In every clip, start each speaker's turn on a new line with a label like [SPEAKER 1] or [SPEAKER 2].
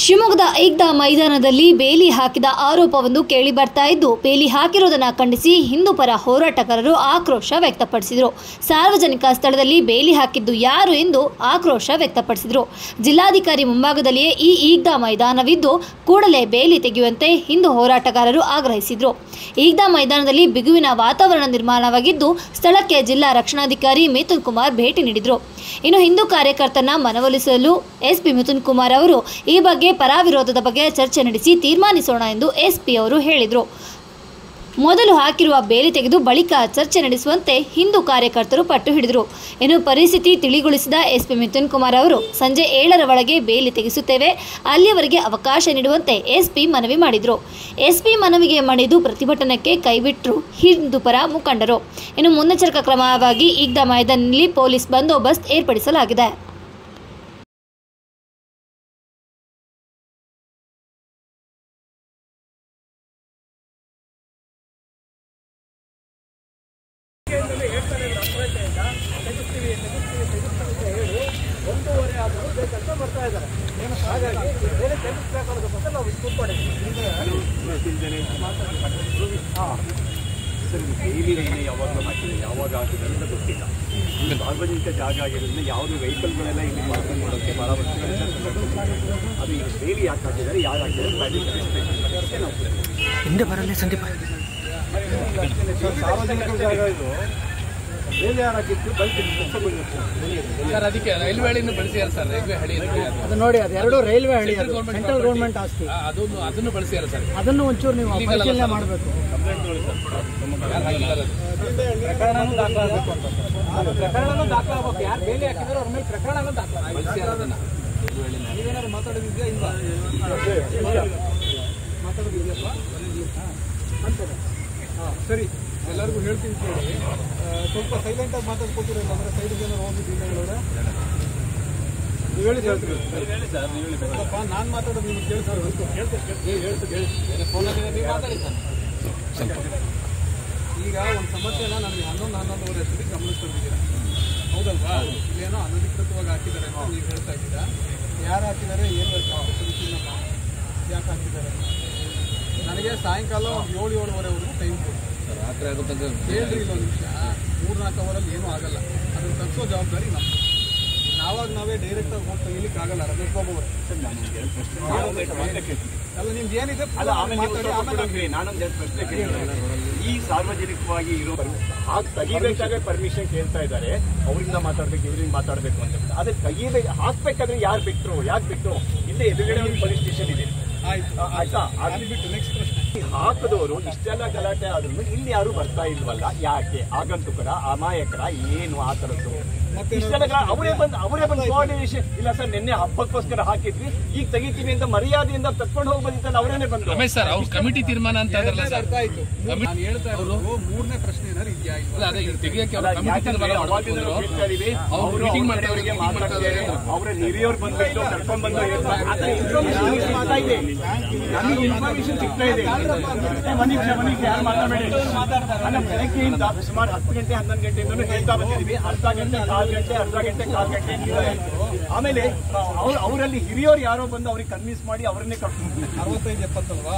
[SPEAKER 1] ಶಿವಮೊಗ್ಗದ ಈಗ್ದಾ ಮೈದಾನದಲ್ಲಿ ಬೇಲಿ ಹಾಕಿದ ಆರೋಪವೊಂದು ಕೇಳಿ ಬರ್ತಾ ಇದ್ದು, ಬೇಲಿ ಹಾಕಿರುವುದನ್ನು ಖಂಡಿಸಿ ಹಿಂದೂ ಪರ ಹೋರಾಟಗಾರರು ಆಕ್ರೋಶ ವ್ಯಕ್ತಪಡಿಸಿದರು. ಸಾರ್ವಜನಿಕ ಸ್ಥಳದಲ್ಲಿ ಬೇಲಿ ಹಾಕಿದ್ದು ಯಾರು ಎಂದು ಆಕ್ರೋಶ ವ್ಯಕ್ತಪಡಿಸಿದರು. ಜಿಲ್ಲಾಧಿಕಾರಿ ಮುಂಭಾಗದಲ್ಲಿಯೇ ಈ ಈಗ್ದಾ ಮೈದಾನವಿದ್ದು ಕೂಡಲೇ ಬೇಲಿ ತೆಗೆಯುವಂತೆ ಹಿಂದೂ ಹೋರಾಟಗಾರರು ಆಗ್ರಹಿಸಿದರು. ಈಗ್ದಾ ಮೈದಾನದಲ್ಲಿ ಬಿಗುವಿನ ವಾತಾವರಣ ನಿರ್ಮಾಣವಾಗಿದ್ದು, ಸ್ಥಳಕ್ಕೆ ಜಿಲ್ಲಾ ರಕ್ಷಣಾಧಿಕಾರಿ ಮಿಥುನ್ ಕುಮಾರ್ ಭೇಟಿ ನೀಡಿದರು. ಇನ್ನು ಹಿಂದೂ ಕಾರ್ಯಕರ್ತನ ಮನವೊಲಿಸಲು ಎಸ್ಪಿ ಮಿಥುನ್ ಕುಮಾರ್ ಅವರು ಈ ಬಗ್ಗೆ ಪರ ವಿರೋಧದ ಬಗ್ಗೆ ಚರ್ಚೆ ನಡೆಸಿ ತೀರ್ಮಾನಿಸೋಣ ಎಂದು ಎಸ್ಪಿ ಅವರು ಹೇಳಿದರು. ಮೊದಲು ಹಾಕಿರುವ ಬೇಲಿ ತೆಗೆದು ಬಳಿಕ ಚರ್ಚೆ ನಡೆಸುವಂತೆ ಹಿಂದೂ ಕಾರ್ಯಕರ್ತರು ಪಟ್ಟು ಹಿಡಿದರು. ಇನ್ನು ಪರಿಸ್ಥಿತಿ ತಿಳಿಗೊಳಿಸಿದ ಎಸ್ಪಿ ಮಿಥುನ್ ಕುಮಾರ್ ಅವರು ಸಂಜೆ 7ರ ಒಳಗೆ ಬೇಲಿ ತೆಗೆಸುತ್ತೇವೆ, ಅಲ್ಲಿಯವರೆಗೆ ಅವಕಾಶ ನೀಡುವಂತೆ ಎಸ್ಪಿ ಮನವಿ ಮಾಡಿದರು. ಎಸ್ಪಿ ಮನವಿಗೆ ಮಣಿದು ಪ್ರತಿಭಟನೆಗೆ ಕೈಬಿಟ್ಟರು ಹಿಂದೂ ಪರ ಮುಖಂಡರು. ಇನ್ನು ಮುನ್ನೆಚ್ಚರಿಕಾ ಕ್ರಮವಾಗಿ ಈಗ್ದಾ ಮೈದಾನದಲ್ಲಿ ಪೊಲೀಸ್ ಬಂದೋಬಸ್ತ್ ಏರ್ಪಡಿಸಲಾಗಿದೆ.
[SPEAKER 2] ಯಾವಾಗ ಆಗಿದೆ ಅಂತ ಗೊತ್ತಿಲ್ಲ. ಸಾರ್ವಜನಿಕ ಜಾಗ ಆಗಿರೋದ್ರಿಂದ ಯಾವುದೇ ವೆಹಿಕಲ್ಗಳೆಲ್ಲ ಇಲ್ಲಿ ಪಾರ್ಕಿಂಗ್ ಮಾಡೋಕ್ಕೆ ಭಾಳ ವರ್ಷಗಳಿಂದ ಅದು ಈಗ ಬೇಲಿ ಯಾಕೆ ಹಾಕಿದ್ದಾರೆ, ಯಾರು ಹಾಕಿದ್ದಾರೆ ಹಿಂದೆ ಬರಲ್ಲ ಸಂದೀಪ. ಸಾರ್ವಜನಿಕ ಜಾಗ ಇದು ಬೇಲಿ ಯಾರು ಹಾಕಿತ್ತು
[SPEAKER 3] ಸರ್, ಅದಕ್ಕೆ ರೈಲ್ವೆ ಹಳಿಯನ್ನು ಬಳಸಿದ್ದಾರೆ ಸರ್. ರೈಲ್ವೆ ಹಳಿ
[SPEAKER 4] ಅದು ನೋಡಿ, ಅದೆರಡು ರೈಲ್ವೆ ಹಳಿ, ಸೆಂಟ್ರಲ್ ಗೌರ್ಮೆಂಟ್ ಆಸ್ತಿ,
[SPEAKER 3] ಅದನ್ನು ಬಳಸಿದ್ದಾರೆ ಸರ್.
[SPEAKER 4] ಅದನ್ನು ಒಂಚೂರು ನೀವು ಪರಿಶೀಲನೆ ಮಾಡಬೇಕು.
[SPEAKER 2] ಪ್ರಕರಣನೂ ದಾಖಲಾಗಬೇಕು ಅಂತ ಪ್ರಕರಣನೂ ದಾಖಲಾಗಬೇಕು. ಯಾರು ಬೇಲಿ ಹಾಕಿದ್ರು ಅವ್ರ ಮೇಲೆ ಪ್ರಕರಣನೂ ದಾಖಲಾಗಬೇಕು. ನೀವೇನಾದ್ರು ಮಾತಾಡೋದಿದೆಯಾ? ಇಲ್ಲ ಮಾತಾಡೋದಿದೆಯಪ್ಪ ಅಂತದ. ಹಾಂ ಸರಿ, ಎಲ್ಲರಿಗೂ ಹೇಳ್ತೀನಿ ಕೇಳಿ. ಸ್ವಲ್ಪ ಸೈಲೆಂಟಾಗಿ ಮಾತಾಡ್ಕೊತೀರಲ್ಲ, ಅಂದರೆ ಸೈಡಿಗೆ ಏನಾರು ಹೋಗಿದ್ದೀನಿ ಅವರೇ. ನೀವು ಹೇಳಿದ್ದು ಹೇಳ್ತೀರಿ ಸರ್. ನೀವು ಹೇಳಿದ್ದಪ್ಪ, ನಾನು ಮಾತಾಡೋದು ನಿಮ್ಗೆ ಕೇಳ್ತಾರೆ. ಹೇಳ್ತೀನಿ ಫೋನಲ್ಲಿ ನೀವು ಮಾತಾಡಿ ಸರ್. ಈಗ ಒಂದು ಸಮಸ್ಯೆನ ನನಗೆ 11-11:30 ಅಷ್ಟೊತ್ತಿಗೆ ಗಮನಿಸ್ಕೊಂಡಿದ್ದೀರಾ, ಹೌದಲ್ವಾ? ಇಲ್ಲೇನೋ ಅನಧಿಕೃತವಾಗಿ ಹಾಕಿದ್ದಾರೆ ಅಂತ ನೀವು ಹೇಳ್ತಾ ಇದ್ದೀರಾ. ಯಾರು ಹಾಕಿದ್ದಾರೆ, ಏನು ಪರಿಶೀಲನೆ ಯಾಕೆ ಹಾಕಿದ್ದಾರೆ? ನನಗೆ ಸಾಯಂಕಾಲ ಒಂದು 7-7:30ವರೆಗೂ ಟೈಮ್ ಕೊಡಿ.
[SPEAKER 3] ರಾತ್ರಿ ಆಗುತ್ತೆ
[SPEAKER 2] ಹೇಳ್ರಿ, ಇನ್ನೊಂದು ನಿಮಿಷ. 3-4 ಅವರಲ್ಲಿ ಏನೂ ಆಗಲ್ಲ. ಅದನ್ನು ತಗ್ಸೋ ಜವಾಬ್ದಾರಿ ನಮ್ಮದು. ನಾವೇ ಡೈರೆಕ್ಟಾಗಿ ಹೋಗಿ ತೆಗಿಲಿಕ್ಕೆ ಆಗಲ್ಲ. ರಮೇಶ್ ಬಾಬು ಅವರೇ, ಅಲ್ಲ ನಿಮ್ದು ಏನಿದೆ ನಾನೊಂದು ಪ್ರಶ್ನೆ ಕೇಳಿದ್ರೆ, ಈ ಸಾರ್ವಜನಿಕವಾಗಿ ಇರೋ ತೆಗಿಬೇಕಾದ್ರೆ ಪರ್ಮಿಷನ್ ಕೇಳ್ತಾ ಇದ್ದಾರೆ, ಅವರಿಂದ ಮಾತಾಡ್ಬೇಕು, ಇವರಿಂದ ಮಾತಾಡಬೇಕು ಅಂತ. ಅದೇ ತೆಗಿಬೇಕು ಹಾಕ್ಬೇಕಾದ್ರೆ ಯಾರು ಬಿಟ್ಟರು, ಯಾಕೆ ಬಿಟ್ಟರು? ಇಲ್ಲೇ ಎದುರುಗಡೆ ಒಂದು ಪೊಲೀಸ್ ಸ್ಟೇಷನ್ ಇದೆ. ಆಯ್ತಾ? ಅದು ಬಿಟ್ಟು ನೆಕ್ಸ್ಟ್ ಪ್ರಶ್ನೆ, ಹಾಕದವರು ಇಷ್ಟೆಲ್ಲ ಗಲಾಟೆ ಆದ್ರೂ ಇಲ್ಲಿ ಯಾರು ಬರ್ತಾ ಇಲ್ವಲ್ಲ, ಯಾಕೆ? ಆಗಂತುಕರ, ಅಮಾಯಕರ, ಏನು ಆ ಥರದ್ದು? ಅವರೇ ಬಂದು ಕೋಆರ್ಡಿನೇಷನ್ ಇಲ್ಲ ಸರ್, ನಿನ್ನೆ ಹಬ್ಬಕ್ಕೋಸ್ಕರ ಹಾಕಿದ್ವಿ, ಈಗ ತೆಗಿತೀವಿ ಅಂತ ಮರ್ಯಾದೆಯಿಂದ ತಕ್ಕೊಂಡು ಹೋಗ್ಬೋದಿತ್ತಲ್ಲ, ಅವರೇನೆ ಬಂದು.
[SPEAKER 3] ರಮೇಶ್ ಸರ್, ಅವ್ರ ಕಮಿಟಿ ತೀರ್ಮಾನ ಅಂತ ಅರ್ಥ ಆಯ್ತು.
[SPEAKER 2] ನಾನು ಹೇಳ್ತಾ ಇರೋದು ಮೂರನೇ ಪ್ರಶ್ನೆ ಏನಾದ್ರು ಇದೆಯಾ? ಅವರ ಹಿರಿಯವ್ರು ಬಂದ್ಬಿಟ್ಟು ಕರ್ಕೊಂಡ್ ಬಂದು ಇನ್ಫಾರ್ಮೇಶನ್ ಸಿಗ್ತಾ ಇದೆ. ಯಾರು ಮಾತಾಡಬೇಡಿ. ಬೆಳಗ್ಗೆಯಿಂದ ಸುಮಾರು 10 ಗಂಟೆ 11 ಗಂಟೆಯಿಂದ ಹೇಳ್ತಾ ಬಂದಿದ್ದೀವಿ. ಅರ್ಧ ಗಂಟೆ, ಕಾಲು ಗಂಟೆ. ಆಮೇಲೆ ಅವರಲ್ಲಿ ಹಿರಿಯವರು ಯಾರೋ ಬಂದು ಅವ್ರಿಗೆ ಕನ್ವಿನ್ಸ್ ಮಾಡಿ ಅವರನ್ನೇ ಕರ್ಕೊಂಡು 65-70 ಅಲ್ವಾ?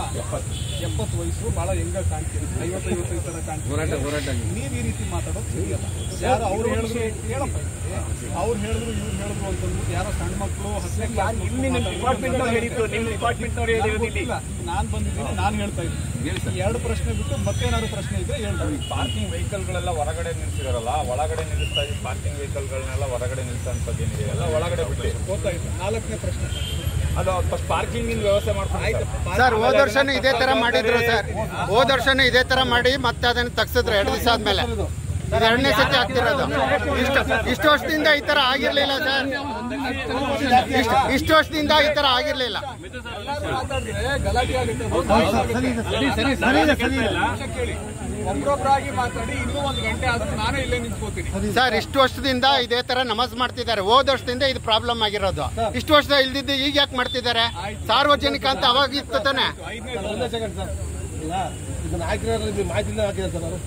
[SPEAKER 2] 70 ವಯಸ್ಸು, ಬಹಳ ಹೆಂಗ ಕಾಣ್ತೀರಿ, 50-55 ತರ ಕಾಣ್ತೀರಿ. ನೀವು ಈ ರೀತಿ ಮಾತಾಡೋದು ಸರಿಯಲ್ಲ. ಯಾರು ಅವ್ರು ಹೇಳಿದ್ರು, ಹೇಳಪ್ಪ, ಅವ್ರು ಹೇಳಿದ್ರು ಇವ್ರು ಹೇಳಿದ್ರು ಅಂತಂದ್ಬಿಟ್ಟು ಯಾರೋ ಸಣ್ಣ ಮಕ್ಕಳು ಡಿಪಾರ್ಟ್ಮೆಂಟ್ ನಾನು ಬಂದಿದ್ದೀನಿ, ನಾನು ಹೇಳ್ತಾ ಇದ್ದೀನಿ. 2 ಪ್ರಶ್ನೆ ಬಿಟ್ಟು ಮತ್ತೇನಾದ್ರು ಪ್ರಶ್ನೆ ಇದ್ರೆ ಹೇಳ್ತಾರೆ.
[SPEAKER 5] ಪಾರ್ಕಿಂಗ್ ವೆಹಿಕಲ್ಗಳೆಲ್ಲ ಹೊರಗಡೆ ನಿಲ್ಸಿದಾರಲ್ಲ, ಒಳಗಡೆ ನಿಲ್ಲಿಸ್ತಾ ಇದ್ದೀವಿ. ಪಾರ್ಕಿಂಗ್ ವೆಹಿಕಲ್ಗಳನ್ನೆಲ್ಲ ಹೊರಗಡೆ ನಿಲ್ಲಿಸೋಂಥದ್ದು ಏನಿದೆ ಎಲ್ಲ ಒಳಗಡೆ ಬಿಟ್ಟು
[SPEAKER 2] ಗೊತ್ತಾಯ್ತು. 4ನೇ ಪ್ರಶ್ನೆ,
[SPEAKER 5] ಅದು ಫಸ್ಟ್ ಪಾರ್ಕಿಂಗ್ ವ್ಯವಸ್ಥೆ ಮಾಡ್ತಾರೆ
[SPEAKER 4] ಸರ್. ಹೋದ ವರ್ಷನೂ ಇದೇ ತರ ಮಾಡಿದ್ರು ಸರ್. ಹೋದ ವರ್ಷನೂ ಇದೇ ತರ ಮಾಡಿ ಮತ್ತೆ ಅದನ್ನು ತಗ್ಸಿದ್ರು 2 ದಿವಸ ಆದ್ಮೇಲೆ. ಇದು 2ನೇ ಸತಿ ಆಗ್ತಿರೋದು. ಇಷ್ಟು ವರ್ಷದಿಂದ ಈ ತರ ಆಗಿರ್ಲಿಲ್ಲ ಸರ್. ಇಷ್ಟು ವರ್ಷದಿಂದ ಈ ತರ ಆಗಿರ್ಲಿಲ್ಲ.
[SPEAKER 2] ಒಬ್ಬರೊಬ್ಬರಾಗಿ ಮಾತಾಡಿ ಇನ್ನೂ 1 ಗಂಟೆ ಆದ್ರೂ ನಾನೇ ಇಲ್ಲೇ ನಿಂತ್ಕೋತೀನಿ
[SPEAKER 4] ಸರ್. ಇಷ್ಟು ವರ್ಷದಿಂದ ಇದೇ ತರ ನಮಾಜ್ ಮಾಡ್ತಿದ್ದಾರೆ. ಹೋದ ವರ್ಷದಿಂದ ಇದು ಪ್ರಾಬ್ಲಮ್ ಆಗಿರೋದು. ಇಷ್ಟು ವರ್ಷದ ಇಲ್ದಿದ್ದು ಈಗ ಯಾಕೆ ಮಾಡ್ತಿದ್ದಾರೆ? ಸಾರ್ವಜನಿಕ ಅಂತ ಅವಾಗ ಇತ್ತು ತಾನೆ.
[SPEAKER 6] ಇದನ್ನ ಹಾಕಿರೋದ್ರಲ್ಲಿ ಮಾಹಿತಿ ಹಾಕಿದ್ದಾರೆ ಸರ್. ಅವರು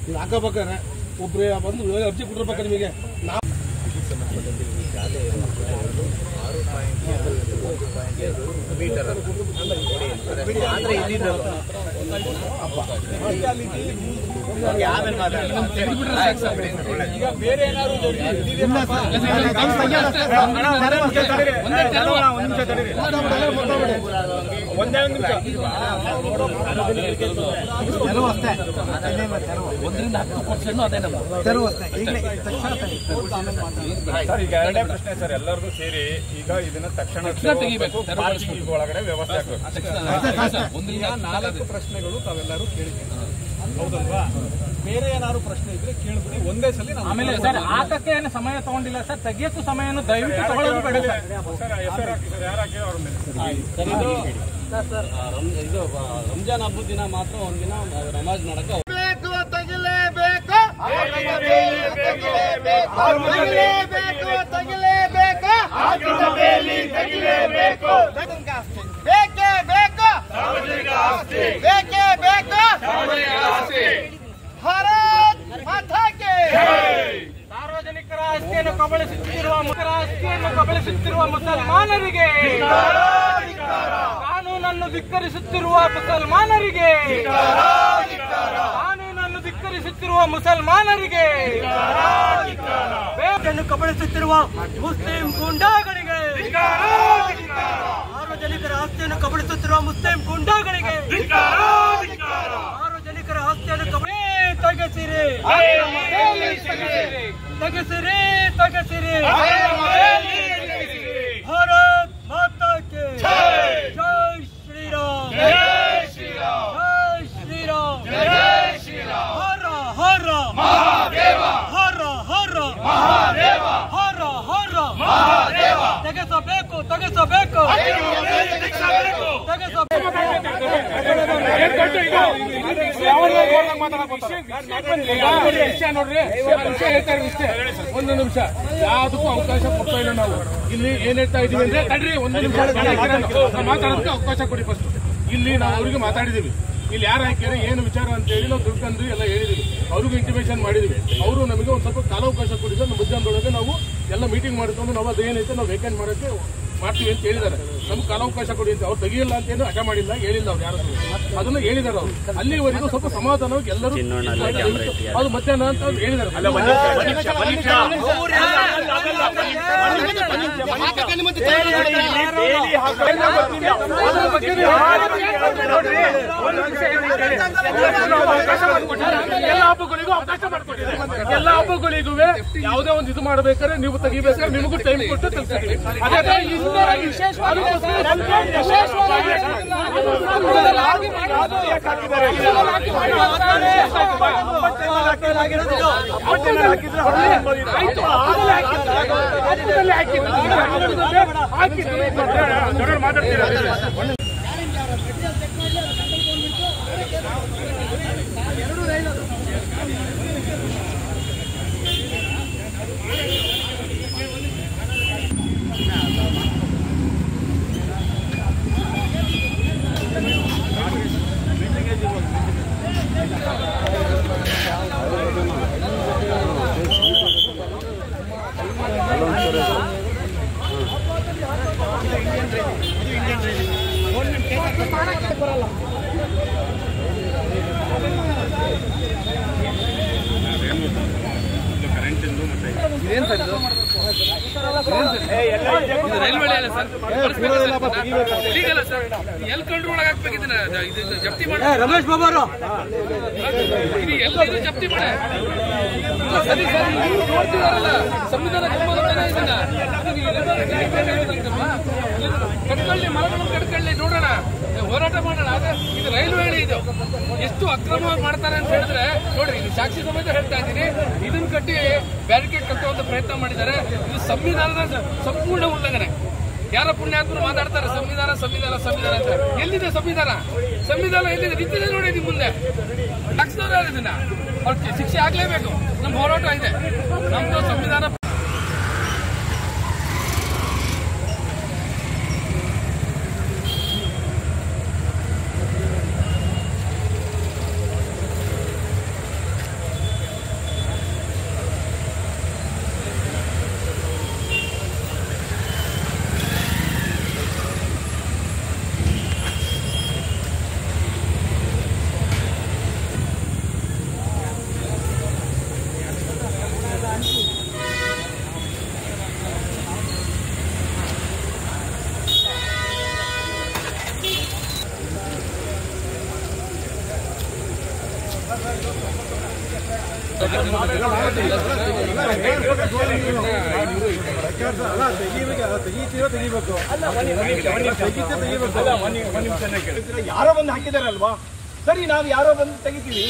[SPEAKER 6] ಇದು ಹಾಕಬೇಕಾದ್ರೆ ಒಬ್ಬರೇ ಬಂದು ಅರ್ಜಿ ಕೊಟ್ಟಿರ್ಬೇಕು ನಿಮಗೆ. ನಾವು
[SPEAKER 3] ಬೇರೆ ಏನಾದ್ರು ಒಂದೇ ಒಂದು ತೆರವು ಅಷ್ಟೇ, 1% 10% ಅದೇ ನಮ್ಮ ತೆರವು ಅಷ್ಟೇ.
[SPEAKER 5] ಸರ್ ಈಗ ಎರಡೇ ಪ್ರಶ್ನೆ ಸರ್, ಎಲ್ಲರಿಗೂ ಸೇರಿ ಈಗ ಇದನ್ನ ತಕ್ಷಣ
[SPEAKER 3] ತೆಗಿಬೇಕು,
[SPEAKER 5] ಪಾರ್ಕಿಂಗ್ ಒಳಗಡೆ ವ್ಯವಸ್ಥೆ ಆಗಬೇಕು.
[SPEAKER 3] 4 ಪ್ರಶ್ನೆಗಳು ತಾವೆಲ್ಲರೂ ಕೇಳಿದ್ದೀವಿ ಹೌದಲ್ವಾ? ಬೇರೆ ಏನಾದ್ರು ಪ್ರಶ್ನೆ ಇದ್ರೆ ಕೇಳ್ಬಿಡಿ ಒಂದೇ ಸಲ. ಆಮೇಲೆ ಸರ್ ಹಾಕಕ್ಕೆ ಏನು ಸಮಯ ತಗೊಂಡಿಲ್ಲ ಸರ್, ತೆಗಿಯಕ್ಕೂ ಸಮಯವನ್ನು ದಯವಿಟ್ಟು ತಗೊಳ್ಳೋದು ಬೇಡ ಸರ್.
[SPEAKER 5] ಯಾರು ಹಾಕಿದ್ರು ಅವ್ರ ಮೇಲೆ
[SPEAKER 3] ಸರ್ ಇದು ರಂಜಾನ್ ಹಬ್ಬದ ದಿನ ಮಾತ್ರ ಒಂದಿನ ನಮಾಜ್ ಮಾಡಕ್ಕೆ ಸಾರ್ವಜನಿಕರ ಆಸ್ತಿಯನ್ನು ಕಬಳಿಸುತ್ತಿರುವ ಮುಸಲ್ಮಾನರಿಗೆ, ಕಾನೂನನ್ನು ಧಿಕ್ಕರಿಸುತ್ತಿರುವ ಮುಸಲ್ಮಾನರಿಗೆ, ಕಾನೂನನ್ನು ಧಿಕ್ಕರಿಸುತ್ತಿರುವ ಮುಸಲ್ಮಾನರಿಗೆ, ಬೇಕನ್ನು ಕಬಳಿಸುತ್ತಿರುವ ಮುಸ್ಲಿಂ ಗೂಂಡಾಗಳಿಗೆ, ಸಾರ್ವಜನಿಕರ ಆಸ್ತಿಯನ್ನು ಕಬಳಿಸುತ್ತಿರುವ ಮುಸ್ಲಿಂ ಗೂಂಡಾಗಳಿಗೆ, ಸಾರ್ವಜನಿಕರ ಆಸ್ತಿಯನ್ನು ತೆಗೆಸಿರಿ, ತೆಗೆಸಿರಿ, ತೆಗೆಸಿರಿ. ಭಾರತ್ ಮಾತಾ ಕಿ ಜೈ, ಜೈ ಶ್ರೀರಾಮ್, ಜೈ ಶ್ರೀರಾಮ್, ಜೈ ಶ್ರೀರಾಮ್, ಜೈ ಶ್ರೀರಾಮ್. ಹರ ಹರ ಮಹಾದೇವ, ಹರ ಹರ ಮಹಾದೇವ, ಹರ ಹರ ಮಹಾದೇವ. ತೆಗೆಸಬೇಕು, ತೆಗೆಸಬೇಕು,
[SPEAKER 6] ಒಂದು ನಿಮಿಷ ಯಾವ್ದಕ್ಕೂ ಅವಕಾಶ ಕೊಡ್ತಾ ಇಲ್ಲ ನಾವು. ಇಲ್ಲಿ ಏನ್ ಹೇಳ್ತಾ ಇದೀವಿ ಅಂದ್ರೆ ತಡ್ರಿ, ಒಂದು ನಿಮಿಷ ಮಾತಾಡೋದಕ್ಕೆ ಅವಕಾಶ ಕೊಡಿ. ಫಸ್ಟ್ ಇಲ್ಲಿ ನಾವು ಅವ್ರಿಗೆ ಮಾತಾಡಿದೀವಿ, ಇಲ್ಲಿ ಯಾರು ಹಾಕ್ಯಾರೆ ಏನು ವಿಚಾರ ಅಂತ ಹೇಳಿ ನಾವು ತಿಳ್ಕೊಂಡು ಎಲ್ಲ ಹೇಳಿದೀವಿ, ಅವ್ರಿಗೂ ಇಂಟಿಮೇಷನ್ ಮಾಡಿದೀವಿ. ಅವರು ನಮಗೆ ಒಂದ್ ಸ್ವಲ್ಪ ಕಾಲಾವಕಾಶ ಕೊಡಿದ್ರೆ ನಮ್ಮ ಮಧ್ಯಾಹ್ನದೊಳಗೆ ನಾವು ಎಲ್ಲ ಮೀಟಿಂಗ್ ಮಾಡಿಕೊಂಡು ನಾವು ಅದೇನೈತೆ ನಾವು ವೇಕೆಂಟ್ ಮಾಡೋಕ್ಕೆ ಮಾಡ್ತೀವಿ ಅಂತ ಹೇಳಿದ್ದಾರೆ. ನಮ್ಗೆ ಕಾಲಾವಕಾಶ ಕೊಡಿ ಅಂತ ಅವ್ರು ತೆಗಿಯಿಲ್ಲ ಅಂತ ಏನು ಹಠ ಮಾಡಿಲ್ಲ, ಹೇಳಿಲ್ಲ ಅವ್ರು ಯಾರು, ಅದನ್ನ ಹೇಳಿದಾರೆ ಅವರು. ಅಲ್ಲಿವರೆಗೂ ಸ್ವಲ್ಪ ಸಮಾಧಾನವಾಗಿ ಎಲ್ಲರೂ ಅದು ಮಧ್ಯಾಹ್ನ ಅಂತ ಅವ್ರು ಹೇಳಿದ್ದಾರೆ. ಎಲ್ಲ ಹಬ್ಬಗಳಿಗೂ ಅವಕಾಶ ಮಾಡಿಕೊಟ್ಟಿದ್ದಾರೆ. ಎಲ್ಲ ಹಬ್ಬಗಳಿಗೂ ಯಾವುದೇ ಒಂದು ಇದು ಮಾಡಬೇಕಾದ್ರೆ ನೀವು ತೆಗಿಬೇಕಾದ್ರೆ ನಿಮಗೂ ಟೈಮ್ ಕೊಟ್ಟು ತಿಳಿಸ್ತೀವಿ. ಅದೇ ತರ ಮಾತಾಡ್ತೀರಾ?
[SPEAKER 3] ರೈಲ್ವೆ ಅಲ್ಲ ಸರ್, ಎಲ್ ಕಂಡ್ರು ಒಳಗೆ ಹಾಕ್ಬೇಕಿದ್ದ ಜಪ್ತಿ ಮಾಡಿ ರಮೇಶ್ ಬಾಬು ಅವರು ಎಲ್ಲ ಜಪ್ತಿ ಮಾಡಿ ಸಂವಿಧಾನ ಕಟ್ಕೊಳ್ಳಿ, ಮರಗಳನ್ನು ಕಟ್ಕೊಳ್ಳಿ, ನೋಡೋಣ, ಹೋರಾಟ ಮಾಡೋಣ. ಆದ್ರೆ ಇದು ರೈಲ್ವೆ ಹೇಳಿ ಇದು ಎಷ್ಟು ಅಕ್ರಮವಾಗಿ ಮಾಡ್ತಾರೆ ಅಂತ ಹೇಳಿದ್ರೆ ನೋಡ್ರಿ, ಇದು ಸಾಕ್ಷಿ ಸಮೇತ ಹೇಳ್ತಾ ಇದ್ದೀನಿ. ಇದನ್ನ ಕಟ್ಟಿ ಬ್ಯಾರಿಕೇಡ್ ಕಟ್ಟುವಂತ ಪ್ರಯತ್ನ ಮಾಡಿದ್ದಾರೆ. ಇದು ಸಂವಿಧಾನದ ಸಂಪೂರ್ಣ ಉಲ್ಲಂಘನೆ. ಯಾರ ಪುಣ್ಯಾತ್ಮರು ಮಾತಾಡ್ತಾರೆ ಸಂವಿಧಾನ ಸಂವಿಧಾನ ಸಂವಿಧಾನ ಅಂತ. ಎಲ್ಲಿದೆ ಸಂವಿಧಾನ? ಸಂವಿಧಾನ ಎಲ್ಲಿದೆ? ನಿಂತಿದೆ ನೋಡಿ ನಿಮ್ ಮುಂದೆ. ಹಾಕ್ಸಿದವ್ರು ಇದನ್ನ ಅವ್ರಿಗೆ ಶಿಕ್ಷೆ ಆಗ್ಲೇಬೇಕು. ನಮ್ಮ ಹೋರಾಟ ಇದೆ, ನಮ್ದು ಸಂವಿಧಾನ.
[SPEAKER 2] ಯಾರೋ ಬಂದು ಹಾಕಿದಾರಲ್ವಾ? ಸರಿ, ನಾವು ಯಾರೋ ಬಂದು ತೆಗಿತೀವಿ.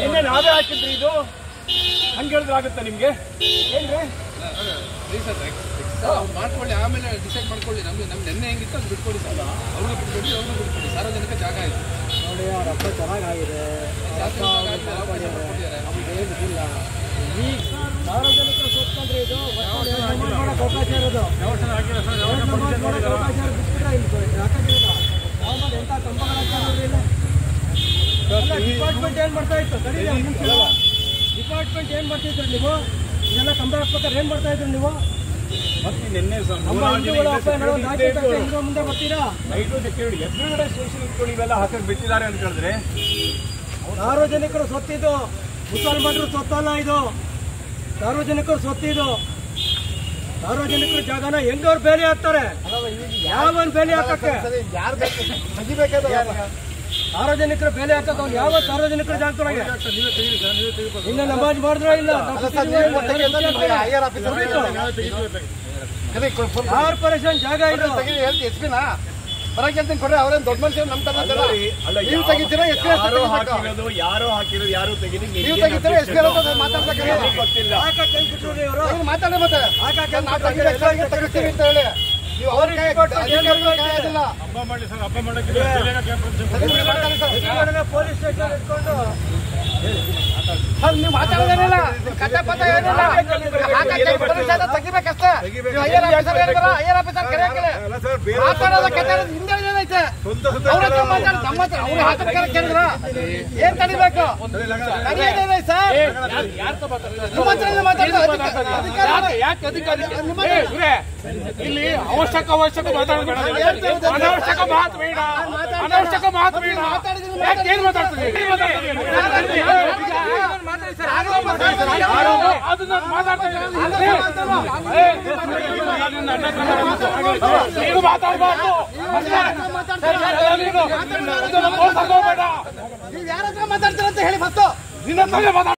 [SPEAKER 2] ನಿನ್ನೆ ನಾವೇ ಹಾಕಿದ್ರಿ. ಇದು ಹಂಗೆ ಹೇಳಿದ್ರೆ ಆಗುತ್ತಾ ನಿಮ್ಗೆ? ಏನ್ರಿ
[SPEAKER 3] ಮಾಡ್ಕೊಳ್ಳಿ, ಆಮೇಲೆ ಡಿಸೈಡ್ ಮಾಡ್ಕೊಳ್ಳಿ. ನಮ್ಗೆ ನೆನ್ನೆ ಹೆಂಗಿತ್ತು ಅದು ಬಿಟ್ಕೊಡಿ ಸರ್. ಅವ್ರಿಗೆ ಬಿಟ್ಕೊಡಿ, ಅವ್ರಿಗೆ ಬಿಟ್ಕೊಡಿ. ಸಾರ್ವಜನಿಕ ಜಾಗ ಆಯ್ತು
[SPEAKER 7] ನೋಡಿ, ಅವ್ರ ಹಬ್ಬ ಚೆನ್ನಾಗಿದೆ, ಈ ಸಾರ್ವಜನಿಕರು ಸುತ್ತಂದ್ರೆ ಇದು ಮಾಡಕ್ಕೆ ಅವಕಾಶ ಇರೋದು. ಅವಕಾಶ ಬಿಟ್ಬಿಟ್ರೆ ಇಲ್ಲಿ ಎಂಥ ಕಂಬಗಳ ಡಿಪಾರ್ಟ್ಮೆಂಟ್ ಏನ್ ಮಾಡ್ತಾ ಇತ್ತು? ಡಿಪಾರ್ಟ್ಮೆಂಟ್ ಏನ್ ಮಾಡ್ತಿದ್ರು ನೀವು? ಇದೆಲ್ಲ ಕಂಬ ಹಾಕ್ಬೇಕಾದ್ರೆ ಏನ್ ಮಾಡ್ತಾ ಇದ್ರು ನೀವು?
[SPEAKER 2] ಮತ್ತೆ ನಿನ್ನೆ
[SPEAKER 7] ಮುಂದೆ ಬರ್ತೀರಾ?
[SPEAKER 2] ಎದುರುಗಡೆ ಸ್ಟೇಷನ್ ಇಟ್ಕೊಂಡು ಇವೆಲ್ಲ ಹಾಕಕ್ ಬಿಟ್ಟಿದ್ದಾರೆ ಅಂತ ಹೇಳಿದ್ರೆ
[SPEAKER 7] ಸಾರ್ವಜನಿಕರು ಸ್ವತ್ತಿದು, ಮುಸಲ್ಮಾನರು ಸ್ವತ್ತಲ್ಲ ಇದು. ಸಾರ್ವಜನಿಕರು ಸ್ವತ್ತಿದು. ಸಾರ್ವಜನಿಕರ ಜಾಗನ ಹೆಂಗವ್ರು ಬೇಲಿ ಹಾಕ್ತಾರೆ? ಯಾವನ್ ಬೇಲಿ ಹಾಕಕ್ಕೆ? ಸಾರ್ವಜನಿಕರ ಬೇಲಿ ಹಾಕಕ್ಕೆ ಅವ್ನು ಯಾವ ಸಾರ್ವಜನಿಕರ ಜಾಗದೊಳಗೆ ಇನ್ನ ನಮಾಜ್ ಮಾಡಿದ್ರ ಇಲ್ಲ? ಕಾರ್ಪೊರೇಷನ್ ಜಾಗ ಇದು.
[SPEAKER 4] ಕೊಡ್ರಿ, ಅವ್ರೇನ್ ದೊಡ್ಡ ಮನುಷ್ಯ ನಮ್ ನೀವು ತೆಗಿತೀರಾ?
[SPEAKER 2] ಯಾರೋ ಹಾಕಿರೋದು ಯಾರು ತೆಗೀರಿ,
[SPEAKER 4] ನೀವು ತೆಗಿತೀರಾ?
[SPEAKER 2] ಗೊತ್ತಿಲ್ಲ.
[SPEAKER 4] ಮಾತಾಡಿ ಮತ್ತೆ ತೆಗಿಸ್ತೀವಿ ಅಂತ ಹೇಳಿ ನೀವು ಅವ್ರಿಗೆ
[SPEAKER 6] ಹಬ್ಬ ಮಾಡಿ ಸರ್, ಹಬ್ಬ ಮಾಡಕ್ಕೆ
[SPEAKER 7] ಪೊಲೀಸ್ ಸ್ಟೇಷನ್ ಇಟ್ಕೊಂಡು
[SPEAKER 4] ನೀವು ಮಾತಾಡೋದೇನಿಲ್ಲ, ಕತೆ ಪತ ಏನಿಲ್ಲ, ತೆಗಿಬೇಕಷ್ಟೇ. ಐಆರ್ ಆಫೀಸರ್ ಕರೆಯಕ್ಕಿಲ್ಲ, ಮಾತಾಡೋದ ಕತೆ ಹಿಂದೆ ಏನೈತೆ ಅವ್ರ ಹತ್ರ ಮಾತಾಡಿ ನಮ್ಮ ಹತ್ರ ಅವ್ರು ಹಾಕಿ ಕೇಳಿದ್ರ ಏನ್ ತಡಿಬೇಕು? ತಡಿಯೋದೇನೈತೆ ಸರ್? ನಿಮ್ಮ ಹತ್ರ ಮಾತಾಡ್ತಾರೆ.
[SPEAKER 6] ಯಾಕೆ ಅಧಿಕಾರಿ ಇಲ್ಲಿ ಅವಶ್ಯಕ ಮಾತಾಡಬೇಡ, ಅನಾವಶ್ಯಕ ಮಾತು ಬೇಡ, ಅನಾವಶ್ಯಕ ಮಾತು ಬೇಡ. ಯಾಕೆ ಏನ್ ಮಾತಾಡ್ತೀವಿ? ಅದನ್ನ ಮಾತಾಡಬಾರ್ದು.
[SPEAKER 4] ನೀವು ಯಾರ ಹತ್ರ ಮಾತಾಡ್ತೀರ ಅಂತ ಹೇಳಿ ಫಸ್ಟ್.
[SPEAKER 6] ನಿನ್ನ